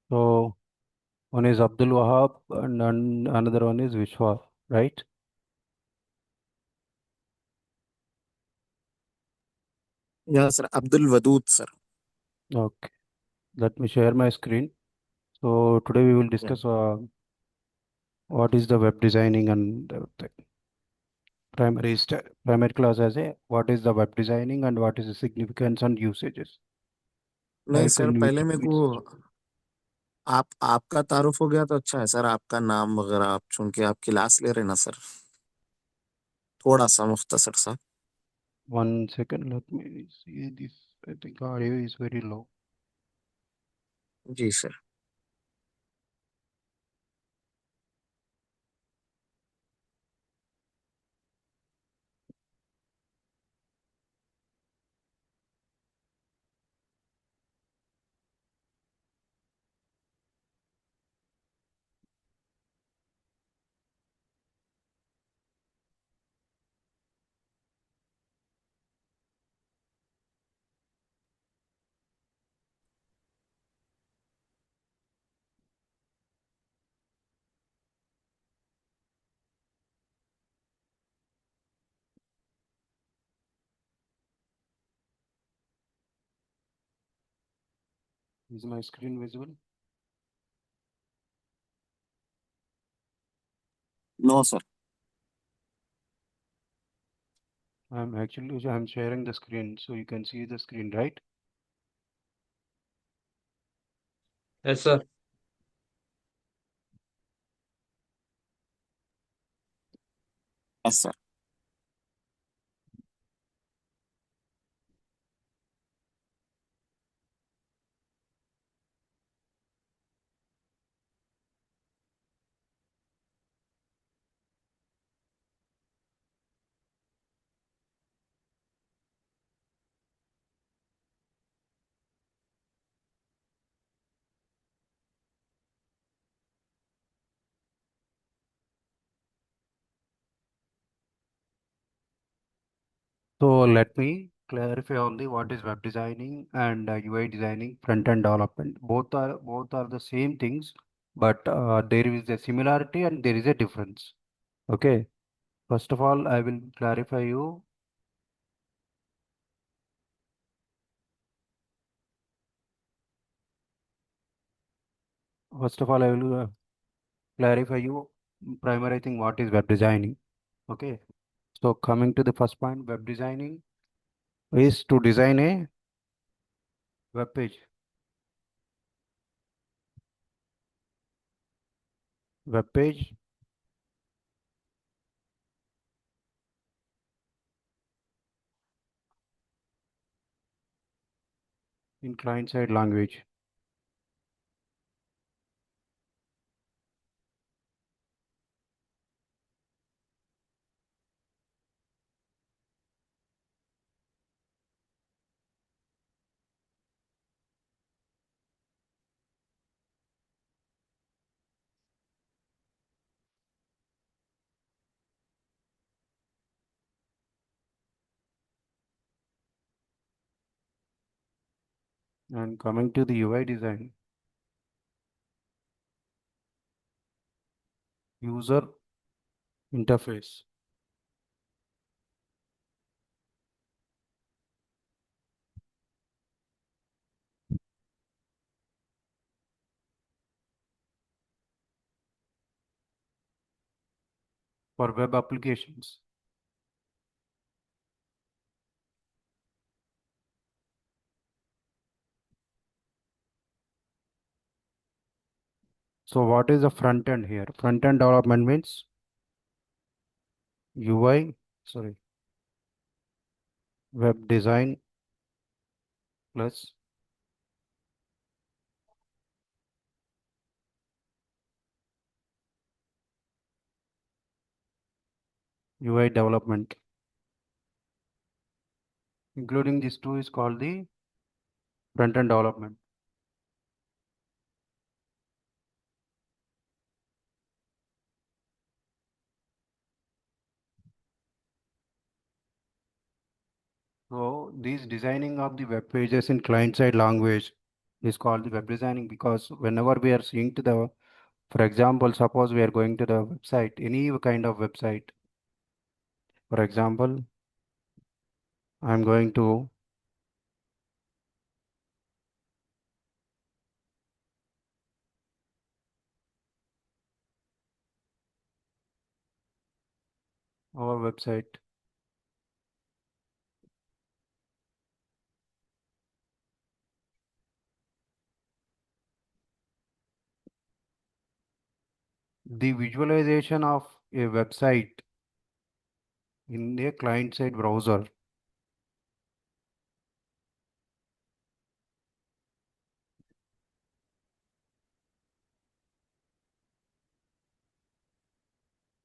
So one is Abdul Wahab and another one is Vishwa, right? Yeah, sir. Abdul Wadud, sir. Okay. Let me share my screen. So today we will Yeah. discuss what is the web designing and the primary class as a what is the web designing and what is the significance and usages. नहीं Like sir, in पहले मेरे को Wikipedia. आपका तारुफ हो गया तो अच्छा है सर। आपका नाम वगैरह आप चुन के आप क्लास ले रहे ना सर, थोड़ा सा मुख्तसर सा। 1 second, let me see this. I think audio is very low. जी sir. Is my screen visible? No sir. I'm sharing the screen so you can see the screen, right? Yes, sir. Yes sir. So let me clarify on the what is web designing and UI designing, front end development. Both are the same things, but there is a similarity and there is a difference. Okay. First of all, I will clarify you. First of all, I will clarify you primary thing what is web designing. Okay. So coming to the first point, web designing is to design a web page. Web page in client side language. And coming to the UI design, user interface. For web applications. So what is the front end here? Front end development means UI, sorry, web design plus UI development. Including these two is called the front end development. So these designing of the web pages in client side language is called the web designing, because whenever we are seeing to the, for example, suppose we are going to the website, any kind of website. For example, I'm going to our website. The visualization of a website in a client-side browser.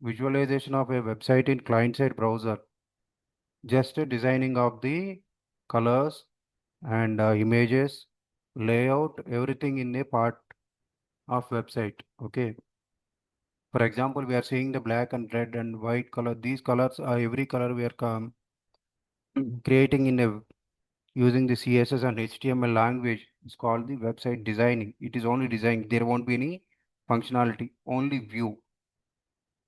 Visualization of a website in client-side browser. Just a designing of the colors and images, layout, everything in a part of website. Okay. For example, we are seeing the black and red and white color. These colors are every color we are creating in a using the CSS and HTML language. It's called the website designing. It is only design. There won't be any functionality, only view.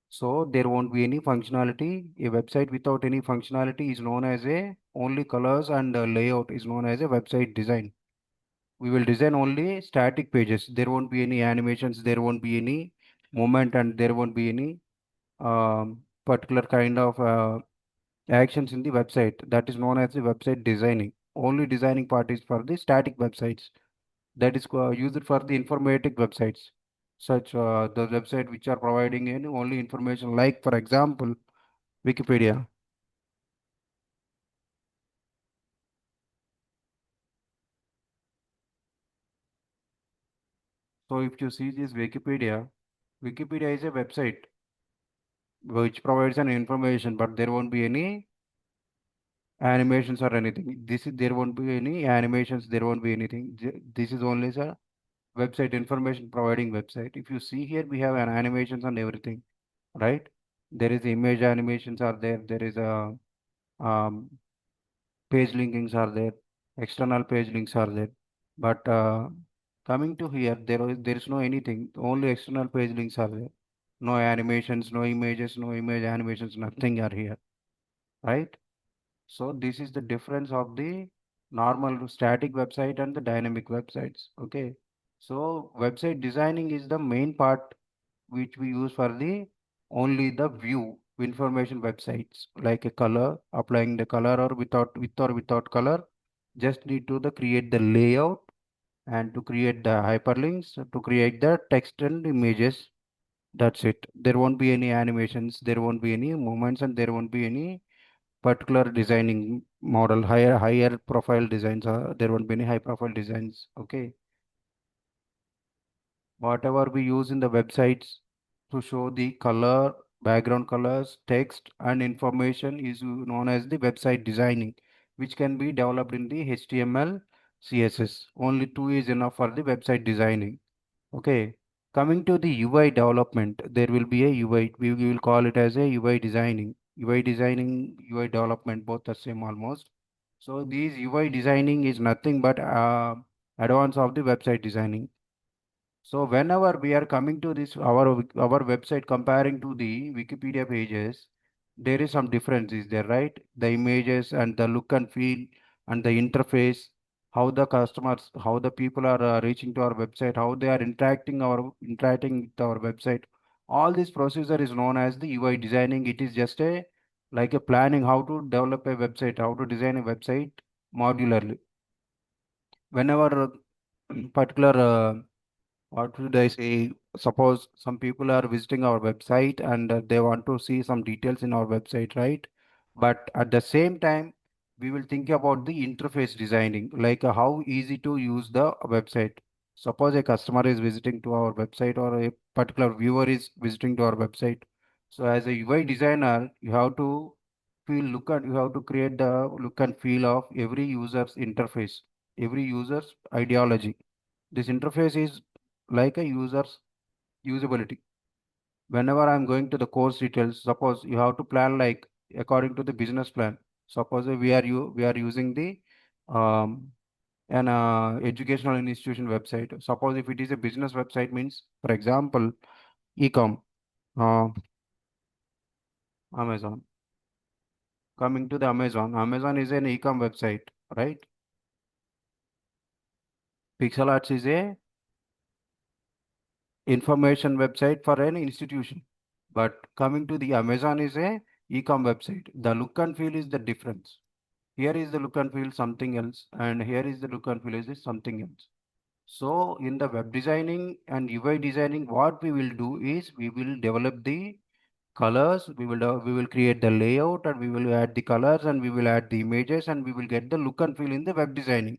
So there won't be any functionality. A website without any functionality is known as a only colors and layout is known as a website design. We will design only static pages. There won't be any animations. There won't be any movement, and there won't be any particular kind of actions in the website. That is known as the website designing. Only designing part is for the static websites. That is used for the informatic websites, such the website which are providing any only information, like for example, Wikipedia. So if you see this Wikipedia, Wikipedia is a website which provides an information, but there won't be any animations or anything. There won't be any animations. There won't be anything. This is only a website information providing website. If you see here, we have an animations and everything, right? There is image animations are there. There is a um, page linkings are there, external page links are there. But coming to here, there is no anything. Only external page links are there. No animations, no images, no image animations, nothing are here, right? So this is the difference of the normal static website and the dynamic websites. Okay. So website designing is the main part which we use for the only the view information websites, like a color, applying the color or without color. Just need to the create the layout and to create the hyperlinks, to create the text and images. That's it. There won't be any animations, there won't be any movements, and there won't be any particular designing model, higher profile designs. There won't be any high profile designs. Okay. Whatever we use in the websites to show the color, background colors, text, and information is known as the website designing, which can be developed in the HTML, CSS. Only two is enough for the website designing. Okay. Coming to the UI development, there will be a UI. We will call it as a UI designing. UI designing, UI development, both the same almost. So these UI designing is nothing but advance of the website designing. So whenever we are coming to this our website comparing to the Wikipedia pages, there is some difference, is there, right? The images and the look and feel and the interface, how the customers, how the people are reaching to our website, how they are interacting with our website. All this procedure is known as the UI designing. It is just a like a planning how to develop a website, how to design a website modularly. Whenever particular what should I say? Suppose some people are visiting our website and they want to see some details in our website, right? But at the same time, we will think about the interface designing, like how easy to use the website. Suppose a customer is visiting to our website or a particular viewer is visiting to our website. So as a UI designer, you have to you have to create the look and feel of every user's interface, every user's ideology. This interface is like a user's usability. Whenever I'm going to the course details, suppose you have to plan like according to the business plan. Suppose we are using the um, an educational institution website. Suppose if it is a business website means, for example, ecom, uh, Amazon. Coming to the Amazon, Amazon is an ecom website, right? Pixel Arts is a information website for an institution. But coming to the Amazon is a e-com website. The look and feel is the difference. Here is the look and feel something else, and here is the look and feel is something else. So in the web designing and UI designing, what we will do is we will develop the colors, we will create the layout, and we will add the colors, and we will add the images, and we will get the look and feel in the web designing.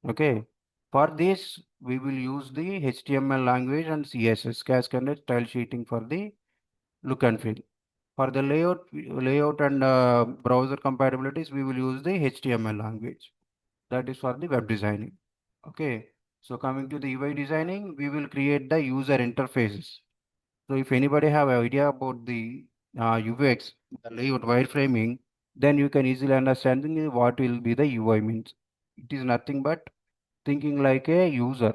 Okay. For this, we will use the HTML language and CSS, cascaded style sheeting for the look and feel. For the layout and browser compatibilities, we will use the HTML language. That is for the web designing. Okay. So coming to the UI designing, we will create the user interfaces. So if anybody have an idea about the UX, the layout wireframing, then you can easily understand what will be the UI means. It is nothing but thinking like a user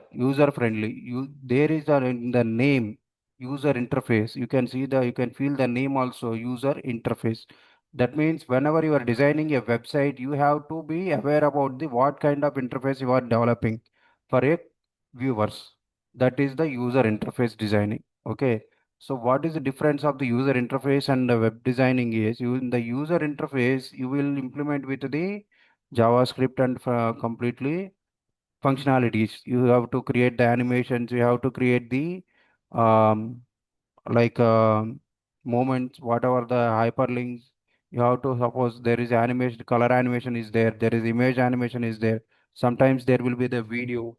friendly. There is in the name user interface. You can see you can feel the name also user interface. That means whenever you are designing a website, you have to be aware about the what kind of interface you are developing for a viewers. That is the user interface designing. Okay. So what is the difference of the user interface and the web designing is you in the user interface you will implement with the JavaScript and completely functionalities. You have to create the animations, you have to create the um, like moments, whatever the hyperlinks. You have to suppose there is animation, color animation is there, there is image animation is there. Sometimes there will be the video,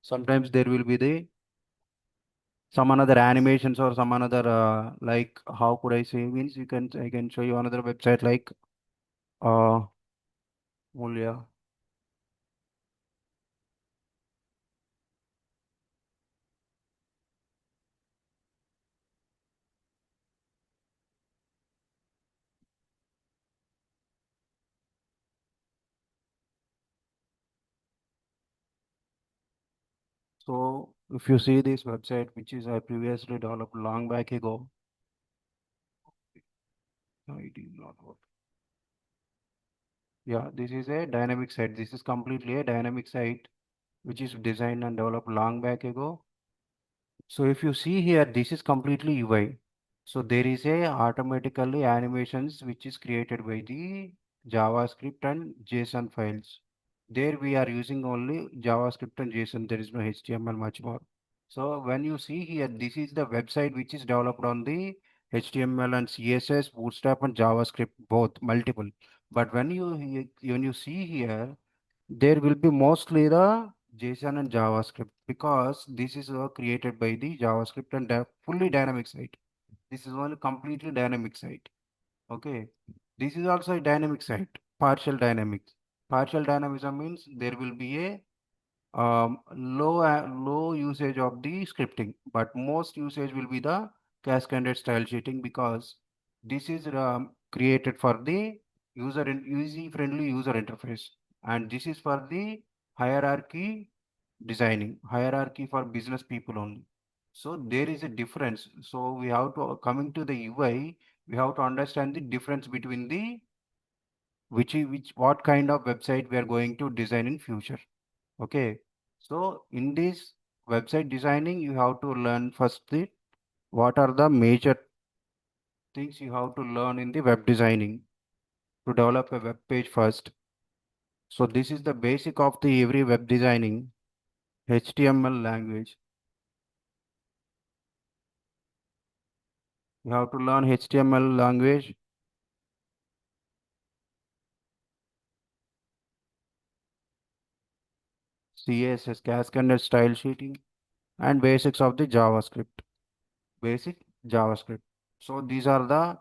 sometimes there will be the some another animations or some another like how could I say means you can I can show you another website like uh Mulya. So if you see this website, which is I previously developed long back ago, no, it is not work. Yeah, this is a dynamic site. This is completely a dynamic site, which is designed and developed long back ago. So if you see here, this is completely UI. So there is a automatically animations which is created by the JavaScript and JSON files. There we are using only JavaScript and JSON. There is no HTML much more. So when you see here, this is the website which is developed on the HTML and CSS, Bootstrap and JavaScript, both multiple. But when you see here, there will be mostly the JSON and JavaScript because this is created by the JavaScript and fully dynamic site. This is only completely dynamic site. Okay. This is also a dynamic site, partial dynamics. Partial dynamism means there will be a low usage of the scripting, but most usage will be the cascaded style sheeting because this is created for the user friendly user interface, and this is for the hierarchy designing hierarchy for business people only. So there is a difference. So we have to coming to the UI, we have to understand the difference between the which what kind of website we are going to design in future. Okay, so in this website designing, you have to learn first the what are the major things you have to learn in the web designing to develop a web page first. So this is the basic of the every web designing HTML language. You have to learn HTML language, CSS, cascaded style sheeting, and basics of the JavaScript. Basic JavaScript. So these are the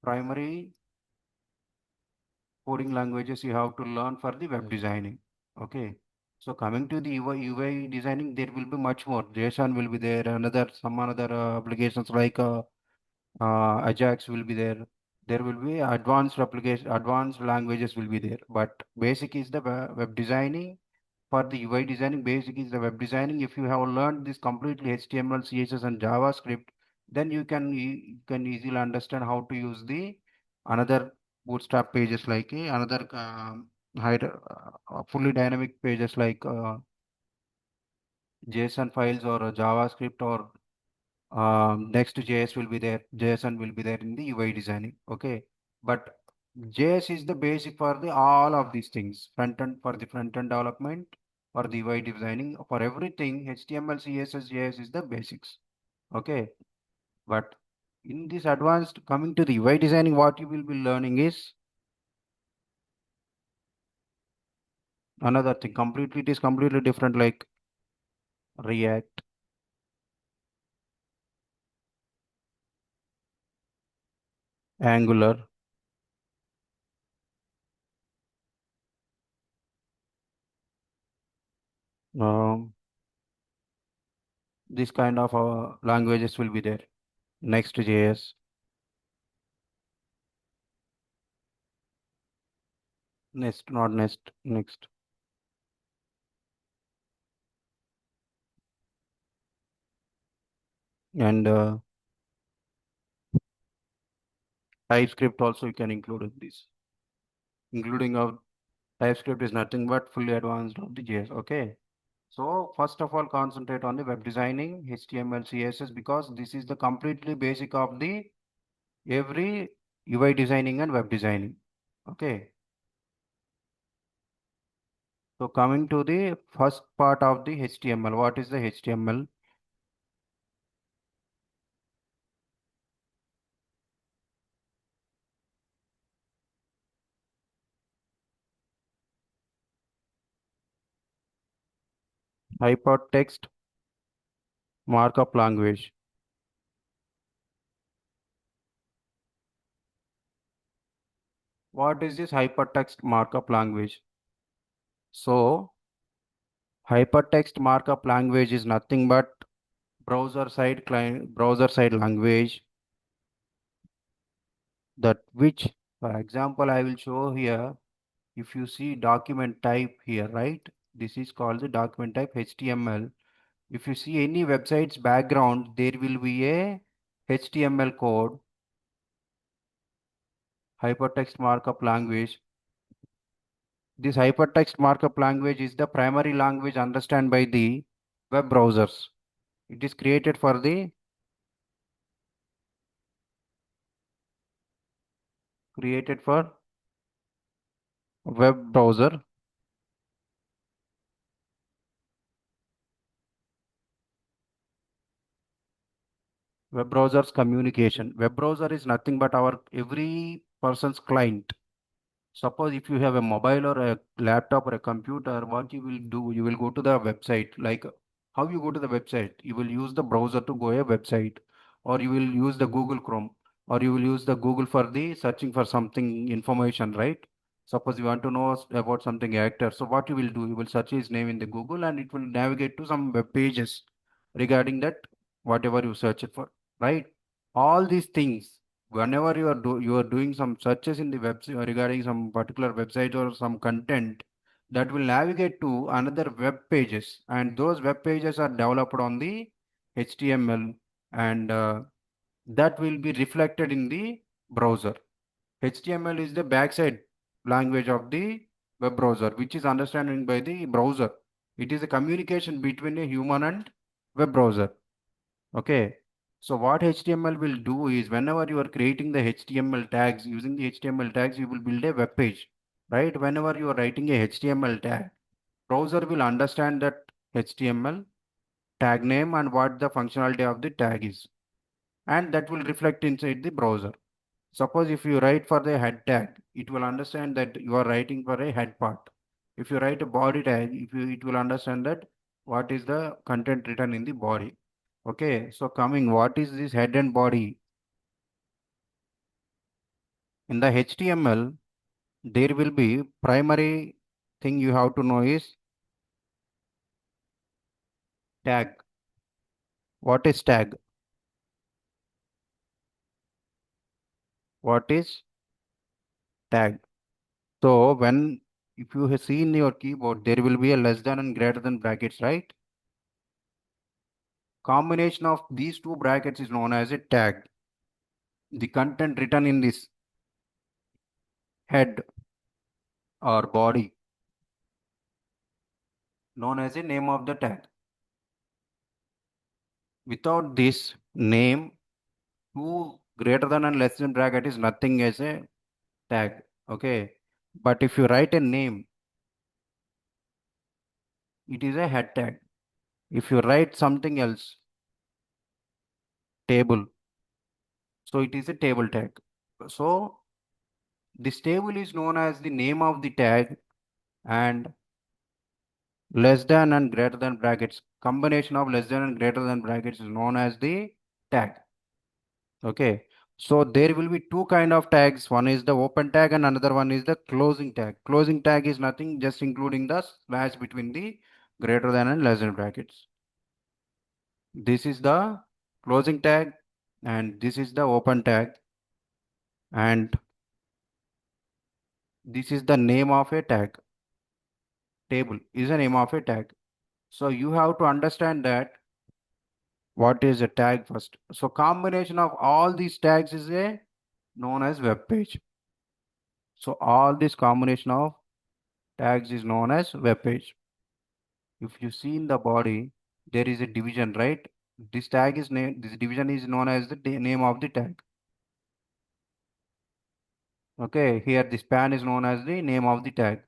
primary coding languages you have to learn for the web designing. Okay. So coming to the UI designing, there will be much more. JSON will be there. Some another applications like Ajax will be there. there will be advanced application, advanced languages will be there. But basic is the web designing. For the UI designing, basic is the web designing. If you have learned this completely HTML, CSS, and JavaScript, then you can easily understand how to use the another bootstrap pages like another fully dynamic pages like JSON files or JavaScript or Next.js will be there, JSON will be there in the UI designing. Okay, but JS is the basic for the all of these things. Front end for the front end development, for the UI designing, for everything. HTML, CSS, JS is the basics. Okay, but in this advanced coming to the UI designing, what you will be learning is another thing. Completely, it is completely different. Like React, Angular, um, this kind of languages will be there. Next.js, Nest, not Nest, Next, and TypeScript also you can include in this. Including of TypeScript is nothing but fully advanced of the JS. Okay. So first of all, concentrate on the web designing, HTML, CSS, because this is the completely basic of the every UI designing and web designing. Okay. So coming to the first part of the HTML, what is the HTML? Hypertext markup language. What is this hypertext markup language? So hypertext markup language is nothing but browser side client, browser side language that which, for example, I will show here. If you see document type here, right, this is called the document type HTML. If you see any website's background, there will be a HTML code, hypertext markup language. This hypertext markup language is the primary language understood by the web browsers. It is created for the web browser. Web browser's communication. Web browser is nothing but our every person's client. Suppose if you have a mobile or a laptop or a computer, what you will do, you will go to the website. Like how you go to the website, you will use the browser to go a website, or you will use the Google Chrome, or you will use the Google for the searching for something information, right? Suppose you want to know about something actor. So what you will do, you will search his name in the Google and it will navigate to some web pages regarding that whatever you search it for, right? All these things whenever you are doing some searches in the website regarding some particular website or some content that will navigate to another web pages, and those web pages are developed on the HTML, and that will be reflected in the browser. HTML is the backside language of the web browser, which is understanding by the browser. It is a communication between a human and web browser. Okay. So what HTML will do is whenever you are creating the HTML tags, using the HTML tags, you will build a web page, right? Whenever you are writing a HTML tag, browser will understand that HTML tag name and what the functionality of the tag is, and that will reflect inside the browser. Suppose if you write for the head tag, it will understand that you are writing for a head part. If you write a body tag, it will understand that what is the content written in the body. Okay, so coming, what is this head and body? In the HTML, there will be primary thing you have to know is tag. What is tag? what is tag. So when if you have seen your keyboard, there will be a less than and greater than brackets, right? Combination of these two brackets is known as a tag. The content written in this head or body known as a name of the tag. Without this name, two greater than and less than bracket is nothing as a tag. Okay. But if you write a name, it is a head tag. If you write something else, table, so it is a table tag. So this table is known as the name of the tag, and less than and greater than brackets, combination of less than and greater than brackets is known as the tag. Okay. So there will be two kind of tags. One is the open tag and another one is the closing tag. Closing tag is nothing, just including the slash between the greater than and less than brackets. This is the closing tag and this is the open tag, and this is the name of a tag. Table is the name of a tag. So you have to understand that what is a tag first. So combination of all these tags is a known as web page. So all this combination of tags is known as web page. If you see in the body, there is a division, right? This tag is name. This division is known as the name of the tag. Okay, here the span is known as the name of the tag.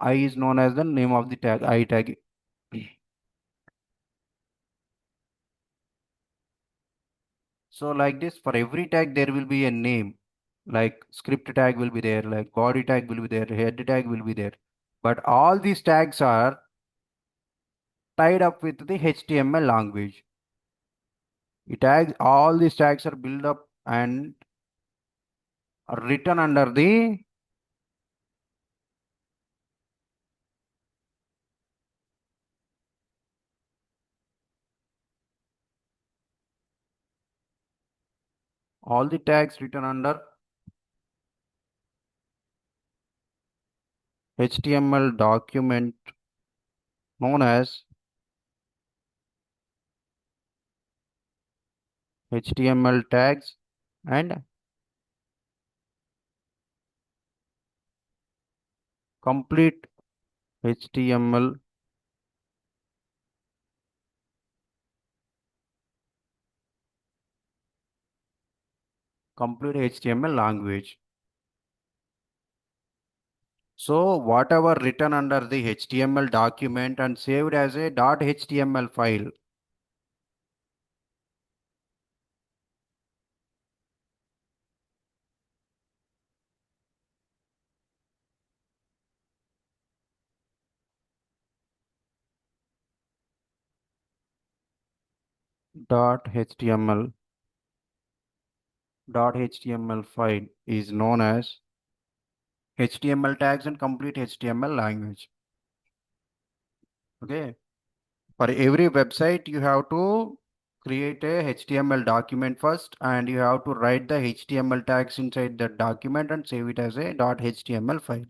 I is known as the name of the tag. I tag. So like this, for every tag there will be a name. Like script tag will be there, like body tag will be there, head tag will be there. But all these tags are tied up with the HTML language. It tags, all these tags are built up and are written under the all the tags written under HTML document known as HTML tags and complete HTML complete HTML language. So whatever written under the HTML document and saved as a .html file, .html .html file is known as HTML tags and complete HTML language. Okay. For every website, you have to create a HTML document first, and you have to write the HTML tags inside the document and save it as a .html file.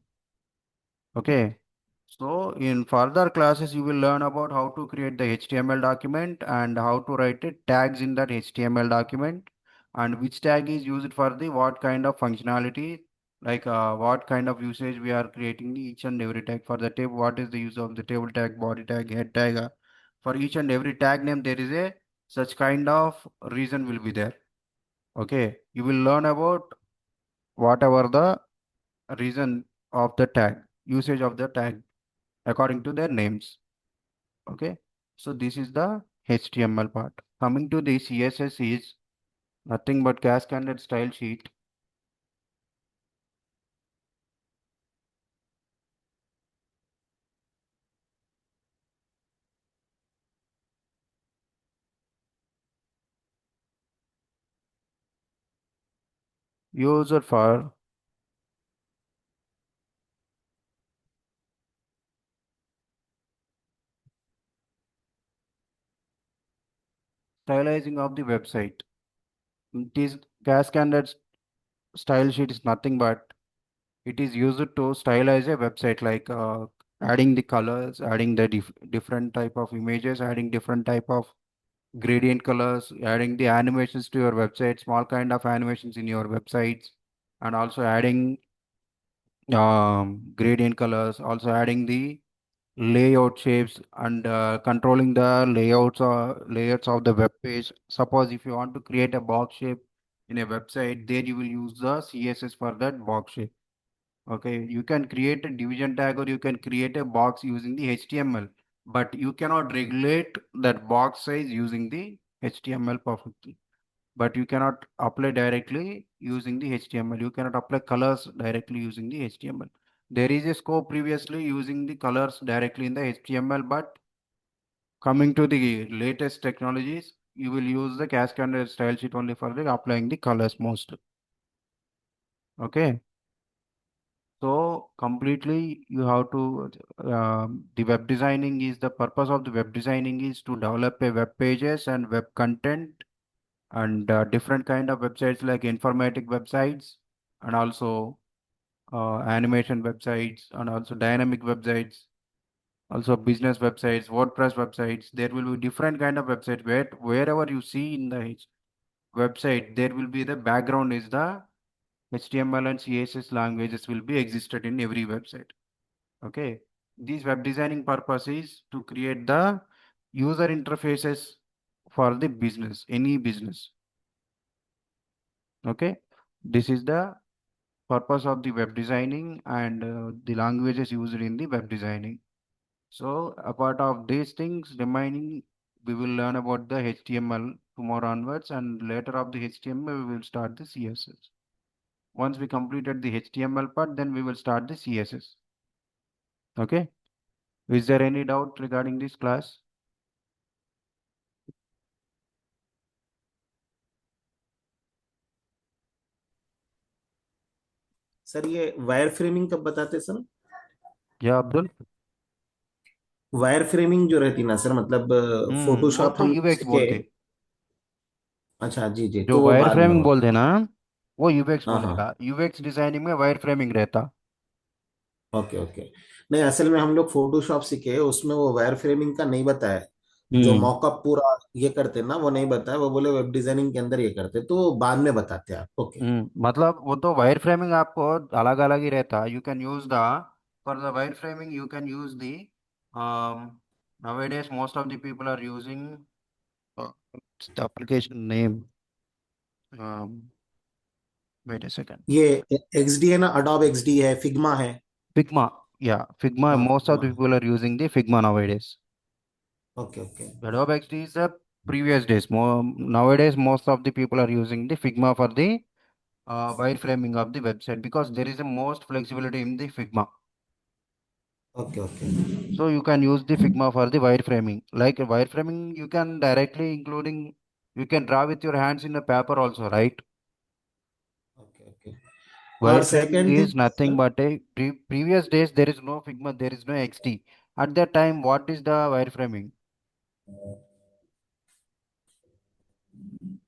Okay. So in further classes, you will learn about how to create the HTML document and how to write it tags in that HTML document, and which tag is used for the what kind of functionality, like what kind of usage we are creating each and every tag for the table. What is the use of the table tag, body tag, head tag? For each and every tag name, there is a such kind of reason will be there. Okay, you will learn about whatever the reason of the tag, usage of the tag according to their names. Okay, so this is the HTML part. Coming to the CSS is nothing but cascaded style sheet. Used for stylizing of the website. It is Cascaded style sheet is nothing but it is used to stylize a website, like adding the colors, adding the different type of images, adding different type of gradient colors, adding the animations to your website, small kind of animations in your websites, and also adding gradient colors, also adding the layout shapes and controlling the layouts of the web page. Suppose if you want to create a box shape in a website, there you will use the CSS for that box shape. Okay, you can create a division tag or you can create a box using the HTML, but you cannot regulate that box size using the HTML perfectly. But you cannot apply directly using the HTML. You cannot apply colors directly using the HTML. There is a scope previously using the colors directly in the HTML, but coming to the latest technologies, you will use the Cascade style sheet only for the applying the colors most. Okay. So completely you have to, the web designing is the purpose of the web designing is to develop a web pages and web content and different kind of websites like informatic websites and also animation websites and also dynamic websites, also business websites, WordPress websites. There will be different kind of websites where wherever you see in the website, there will be the background is the HTML and CSS languages will be existed in every website. Okay. This web designing purpose is to create the user interfaces for the business, any business. Okay. This is the purpose of the web designing and the languages used in the web designing. So apart of these things remaining, we will learn about the HTML tomorrow onwards, and later of the HTML we will start the CSS. Once we completed the HTML part, then we will start the CSS. Okay. Is there any doubt regarding this class? Sir ये wire framing कब बताते sir? Yeah, Abdul. Wire framing जो रहती ना sir, मतलब वो Photoshop तो हम यूएक्स सीखे। बोलते, अच्छा जी जी, जो तो वो वायर बाद में फ्रेमिंग होगा। बोलते ना, वो यूएक्स हाँ हाँ। बोलेगा। यूएक्स डिजाइनिंग में वायर फ्रेमिंग रहता। Okay okay. नहीं, असल में हम लोग फोटोशॉप सीखे, उसमें वो वायर फ्रेमिंग का नहीं बताया। जो हम्म मॉकअप पूरा ये करते ना, वो नहीं बताया। वो बोले वेब डिजाइनिंग के अंदर ये करते, तो बाद में बताते आप। ओके। मतलब वो तो वायर फ्रेमिंग आपको अलग अलग ही रहता। You can use the for the wire framing you can use the nowadays most of the people are using the application name, um, wait a second, ये एक्सडी है ना, अडोब एक्सडी है, Figma है। Figma. Yeah, Figma, हाँ most of Figma the है। people are using the Figma nowadays. Okay okay. Adobe XD is the previous days. More nowadays, most of the people are using the Figma for the wireframing of the website because there is a most flexibility in the Figma. Okay okay. So you can use the Figma for the wireframing. Like wireframing, you can directly including you can draw with your hands in the paper also, right? Okay okay. और Wireframing second is thing nothing sir, but a previous days there is no Figma, there is no XD. At that time, what is the wireframing?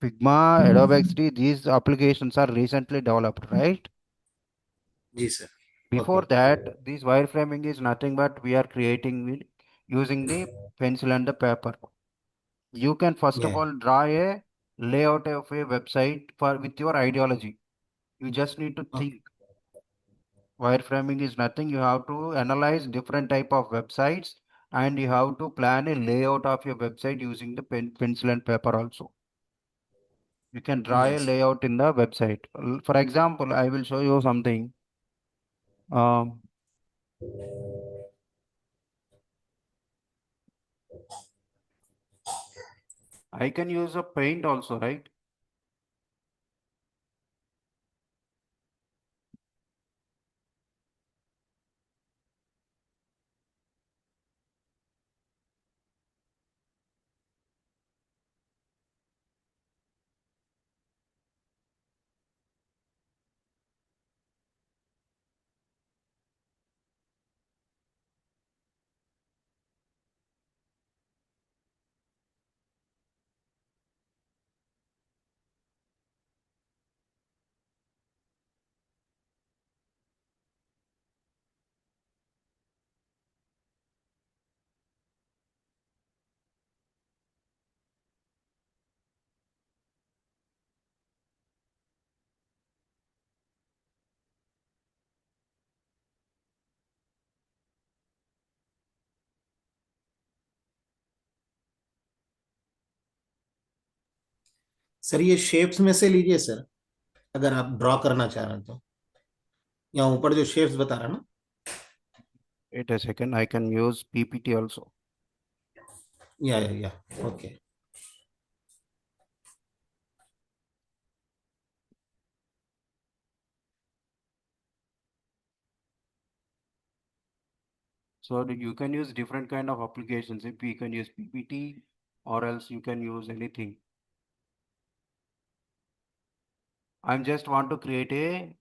Figma, Adobe XD, these applications are recently developed, right? जी sir. Before okay that, this wireframing is nothing but we are creating using the pencil and the paper. You can first of या all draw a layout of a website for with your ideology. You just need to think. Wireframing is nothing. You have to analyze different type of websites and you have to plan a layout of your website using the pencil and paper also. You can draw a yes. layout in the website. For example, I will show you something. Um, I can use a paint also, right? Sir ये shapes में से लीजिए sir, अगर आप draw करना चाह रहे हैं तो, यहाँ ऊपर जो शेप्स बता रहा ना। Wait a second, I can use PPT also. या okay. So you can use different kind of applications. If you can use PPT or else you can use anything. I just want to create a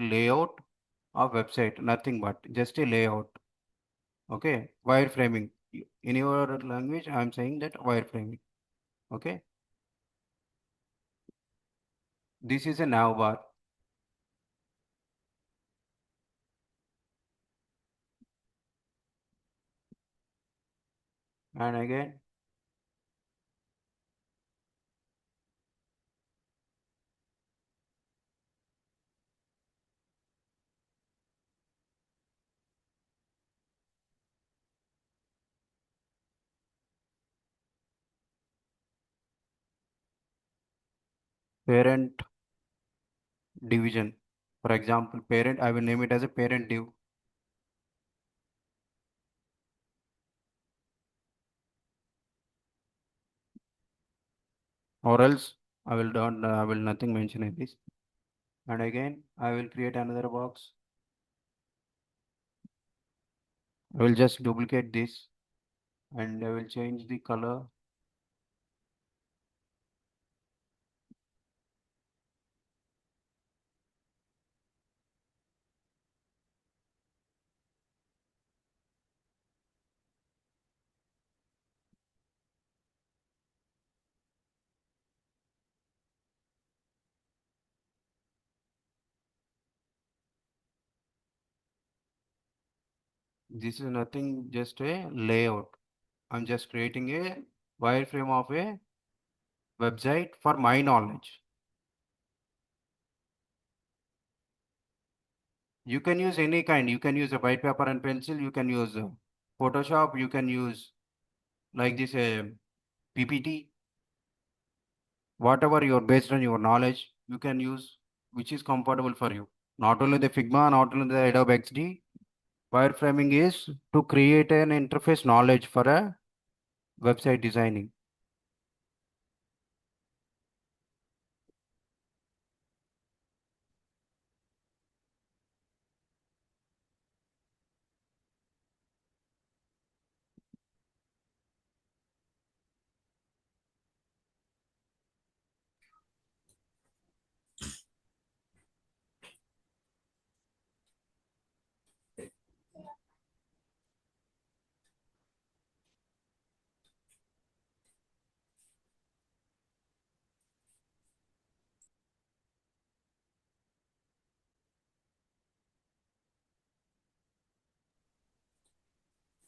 layout of website, nothing but just a layout. Okay, wireframing. In your language, I'm saying that wireframing. Okay, this is a nav bar. And again, parent division. For example, parent, I will name it as a parent div. Or else I will nothing mention in this. And again, I will create another box. I will just duplicate this and I will change the color. This is nothing, just a layout. I'm just creating a wireframe of a website for my knowledge. You can use any kind. You can use a white paper and pencil. You can use Photoshop. You can use like this PPT. Whatever you're based on your knowledge, you can use which is comfortable for you. Not only the Figma, not only the Adobe XD. Wireframing is to create an interface knowledge for a website designing.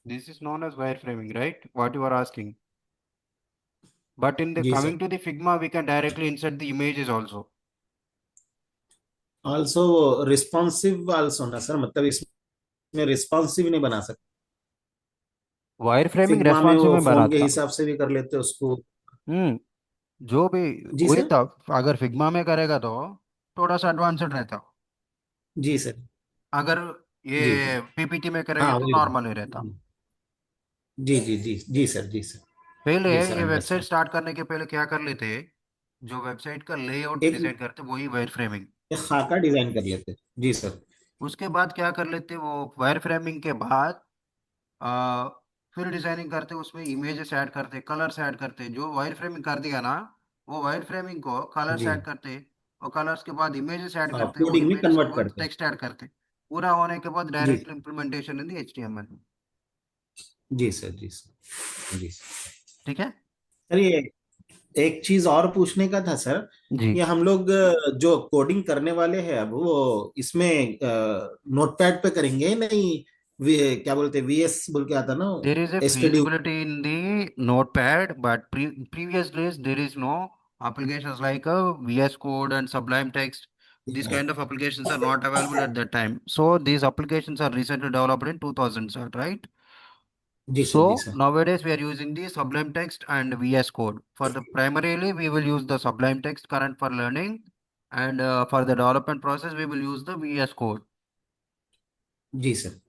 This is known as wireframing, right? What you are asking. But in the जी coming sir. to the Figma, we can directly insert the images also. Also responsive also ना sir, मतलब इसमें responsive नहीं बना सकते। Wireframing Figma में responsive वो में फोन के बनाता। हिसाब से भी कर लेते हैं उसको। जो भी जी वही सर। था, अगर फिग्मा में करेगा तो थोड़ा सा एडवांस्ड रहता। जी सर। अगर जी जी। ये पीपीटी में करेंगे हाँ तो वही। नॉर्मल ही रहता। जी जी जी जी सर, जी सर। पहले जी सर, ये वेबसाइट अंडरस्टैंड। स्टार्ट करने के पहले क्या कर लेते, जो वेबसाइट का लेआउट एक डिजाइन करते वही वायर फ्रेमिंग। एक खाका डिजाइन कर लेते। जी सर। उसके बाद क्या कर लेते वो वायर फ्रेमिंग के बाद आ, फिर डिजाइनिंग करते उसमें इमेजेस ऐड करते कलर्स ऐड करते। जो वायर फ्रेमिंग कर दिया ना वो वायर फ्रेमिंग को कलर्स जी। ऐड करते और कलर्स के बाद इमेजेस ऐड हाँ, करते वो कोडिंग में इमेजेस के कन्वर्ट बाद करते हैं। टेक्स्ट ऐड करते। पूरा होने के बाद जी डायरेक्ट इम्प्लीमेंटेशन इन दी HTML। जी सर, जी सर, जी सर। ठीक है सर ये एक चीज और पूछने का था सर। जी। ये हम लोग जो कोडिंग करने वाले हैं अब वो इसमें नोटपैड पे करेंगे नहीं? क्या बोलते हैं, वीएस बोल के आता ना, There is a STD. feasibility in the notepad, but previous days there is no applications like VS Code and Sublime Text. These kind of applications are not available at that time. So these applications are recently developed in 2000s, right? जी sir, जी So sir. nowadays we are using the Sublime Text and VS Code. For the primarily we will use the Sublime Text current for learning, and for the development process we will use the VS Code. जी sir.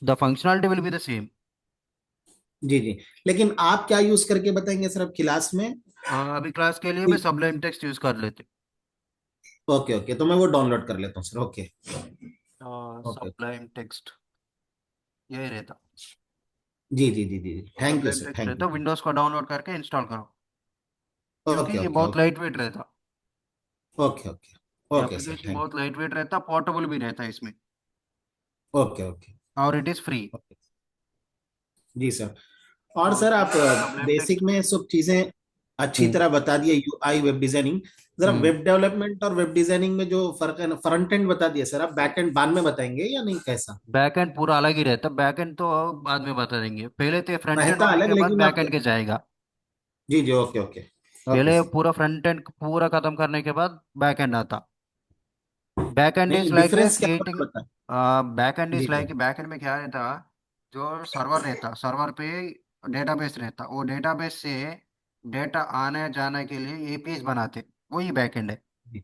The functionality will be the same. जी जी। लेकिन आप क्या use करके बताएंगे sir अब class में? अभी क्लास के लिए मैं Sublime Text यूज कर लेते। ओके ओके, तो मैं वो डाउनलोड कर लेता हूँ sir. Okay okay. Sublime Text यही रहता। जी जी जी जी, thank you Sublime sir, Text thank रहता, यू। विंडोज को डाउनलोड करके इंस्टॉल करो, क्योंकि ओके ये ओके बहुत ओके लाइट वेट रहता। ओके ओके ये ओके सर, एप्लीकेशन थैंक बहुत लाइट वेट रहता, पोर्टेबल भी रहता है इसमें, यू। ओके ओके और इट इज फ्री। ओके। जी सर। और और सर आप Sublime बेसिक Text। में सब चीजें अच्छी तरह बता दिए, यूआई वेब डिजाइनिंग। जरा हम्म वेब डेवलपमेंट और वेब डिजाइनिंग में जो फर्क है ना, फ्रंट एंड बता दिए सर, आप बैक एंड बाद में बताएंगे या नहीं, कैसा? बैक एंड पूरा अलग ही रहता, बैक एंड तो बाद में बता देंगे, पहले तो फ्रंट एंड रहता होने अलग, के बाद लेकिन बैक आप। एंड के जाएगा। जी जी, ओके ओके ओके पहले सर। पूरा फ्रंट एंड पूरा खत्म करने के बाद बैक एंड आता। बैक एंड इज नहीं, लाइक डिफरेंस क्या क्रिएटिंग। होता है बता। बैक एंड जी इज जी। लाइक, बैक एंड में क्या रहता, जो सर्वर रहता, सर्वर पे डेटाबेस रहता, वो डेटाबेस से डेटा आने जाने के लिए एपीएस बनाते, वही बैक एंड है। जी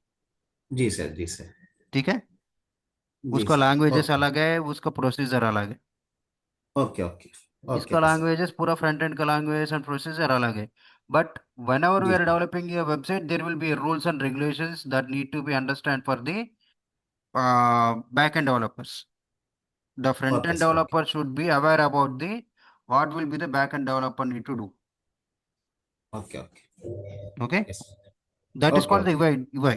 जी सर, जी सर। ठीक है। जी उसका सर, लैंग्वेजेस ओके अलग है, उसका प्रोसीजर अलग है। ओके ओके इसका ओके सर। लैंग्वेजेस पूरा फ्रंट एंड का लैंग्वेज एंड प्रोसीजर अलग है। बट whenever we जी are developing a website, there will be rules and regulations that need to be understand for the back end developers. The front okay end sir, okay developer should be aware about the what will be the back end developer need to do. Okay okay. Okay, yes. that is okay called the okay. UI.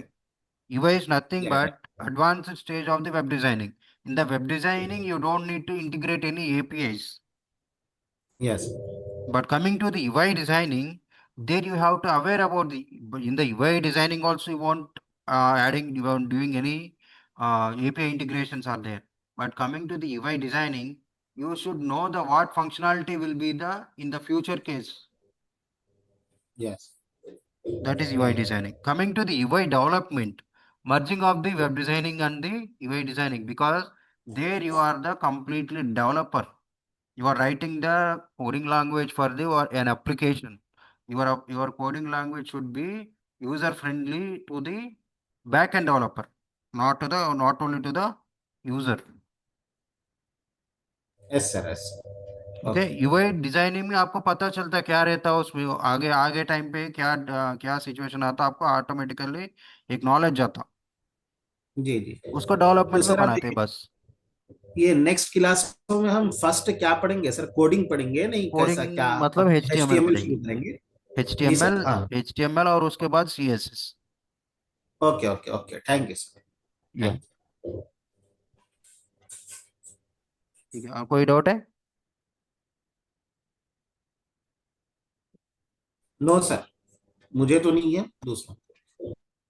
UI is nothing या but advanced stage of the web designing. In the web designing, you don't need to integrate any APIs. Yes. But coming to the UI designing, there you have to aware about the, in the UI designing also you want adding, you want doing any API integrations are there. But coming to the UI designing, you should know the what functionality will be the in the future case. Yes. That is UI designing. Coming to the UI development, merging of the web designing and the UI designing, because there you are the completely developer. You are writing the coding language for the or an application. Your coding language should be user friendly to the backend developer, not only to the user. Yes sir, yes. Okay, okay. UI designing में आपको पता चलता है क्या रहता है उसमें, आगे आगे टाइम पे क्या क्या सिचुएशन आता, आपको ऑटोमेटिकली एक नॉलेज जाता, जी जी। उसको तो डेवलपमेंट में सर आप बनाते हैं बस। ये नेक्स्ट क्लासों में हम फर्स्ट क्या पढ़ेंगे सर? कोडिंग पढ़ेंगे, नहीं कैसा, क्या कोडिंग मतलब अब HTML HTML पढ़ेंगे। शुरू करेंगे? एच टी जी एम सर, एल हाँ। एच टी एम एल और उसके बाद CSS। Okay okay okay, thank you sir, या थैंक यू। ठीक है, और कोई डाउट है? नो सर, मुझे तो नहीं है, दूसरा।